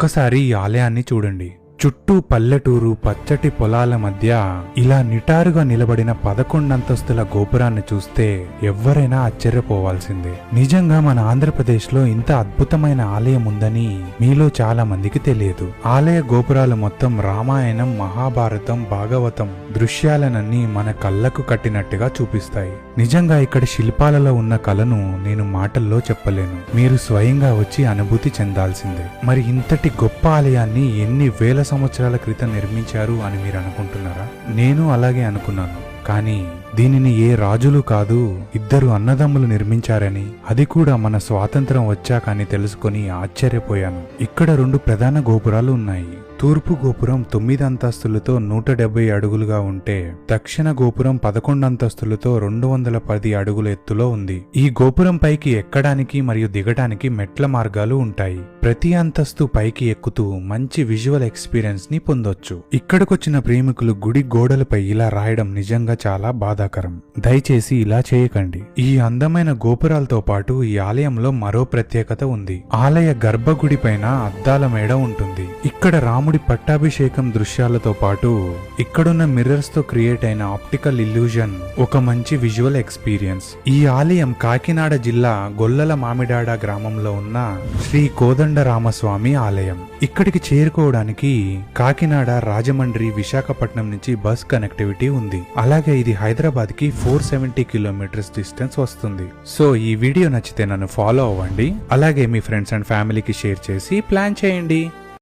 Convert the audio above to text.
ఒక్కసారి ఈ ఆలయాన్ని చూడండి. చుట్టూ పల్లెటూరు, పచ్చటి పొలాల మధ్య ఇలా నిటారుగా నిలబడిన 11 అంతస్తుల గోపురాన్ని చూస్తే ఎవ్వరైనా ఆశ్చర్యపోవాల్సిందే. నిజంగా మన ఆంధ్రప్రదేశ్ లో ఇంత అద్భుతమైన ఆలయం ఉందని మీలో చాలా మందికి తెలియదు. ఆలయ గోపురాలు మొత్తం రామాయణం, మహాభారతం, భాగవతం దృశ్యాలనన్నీ మన కళ్ళకు కట్టినట్టుగా చూపిస్తాయి. నిజంగా ఇక్కడ శిల్పాలలో ఉన్న కళను నేను మాటల్లో చెప్పలేను. మీరు స్వయంగా వచ్చి అనుభూతి చెందాల్సిందే. మరి ఇంతటి గొప్ప ఆలయాన్ని ఎన్ని వేల సంవత్సరాల క్రితం నిర్మించారు అని మీరు అనుకుంటున్నారా? నేను అలాగే అనుకున్నాను. కానీ దీనిని ఏ రాజులు కాదు, 2 అన్నదమ్ములు నిర్మించారని, అది కూడా మన స్వాతంత్రం వచ్చాక అని తెలుసుకొని ఆశ్చర్యపోయాను. ఇక్కడ 2 ప్రధాన గోపురాలు ఉన్నాయి. తూర్పు గోపురం 9 అంతస్తులతో 170 అడుగులుగా ఉంటే, దక్షిణ గోపురం 11 అంతస్తులతో 210 అడుగుల ఎత్తులో ఉంది. ఈ గోపురం పైకి ఎక్కడానికి మరియు దిగడానికి మెట్ల మార్గాలు ఉంటాయి. ప్రతి అంతస్తు పైకి ఎక్కుతూ మంచి విజువల్ ఎక్స్పీరియన్స్ ని పొందొచ్చు. ఇక్కడికొచ్చిన ప్రేమికులు గుడి గోడలపై ఇలా రాయడం నిజంగా చాలా బాధాకరం. దయచేసి ఇలా చేయకండి. ఈ అందమైన గోపురాలతో పాటు ఈ ఆలయంలో మరో ప్రత్యేకత ఉంది. ఆలయ గర్భగుడి పైన అద్దాల మేడ ఉంటుంది. ఇక్కడ రాముడి పట్టాభిషేకం దృశ్యాలతో పాటు ఇక్కడున్న మిర్రర్స్ తో క్రియేట్ అయిన ఆప్టికల్ ఇల్యూజన్ ఒక మంచి విజువల్ ఎక్స్పీరియన్స్. ఈ ఆలయం కాకినాడ జిల్లా గొల్లల మామిడాడ గ్రామంలో ఉన్న శ్రీ కోదండరామస్వామి ఆలయం. ఇక్కడికి చేరుకోవడానికి కాకినాడ, రాజమండ్రి, విశాఖపట్నం నుంచి బస్ కనెక్టివిటీ ఉంది. అలాగే ఇది హైదరాబాద్ కి 470 కిలోమీటర్స్ డిస్టెన్స్ వస్తుంది. సో ఈ వీడియో నచ్చితే నన్ను ఫాలో అవ్వండి. అలాగే మీ ఫ్రెండ్స్ అండ్ ఫ్యామిలీకి షేర్ చేసి ప్లాన్ చేయండి.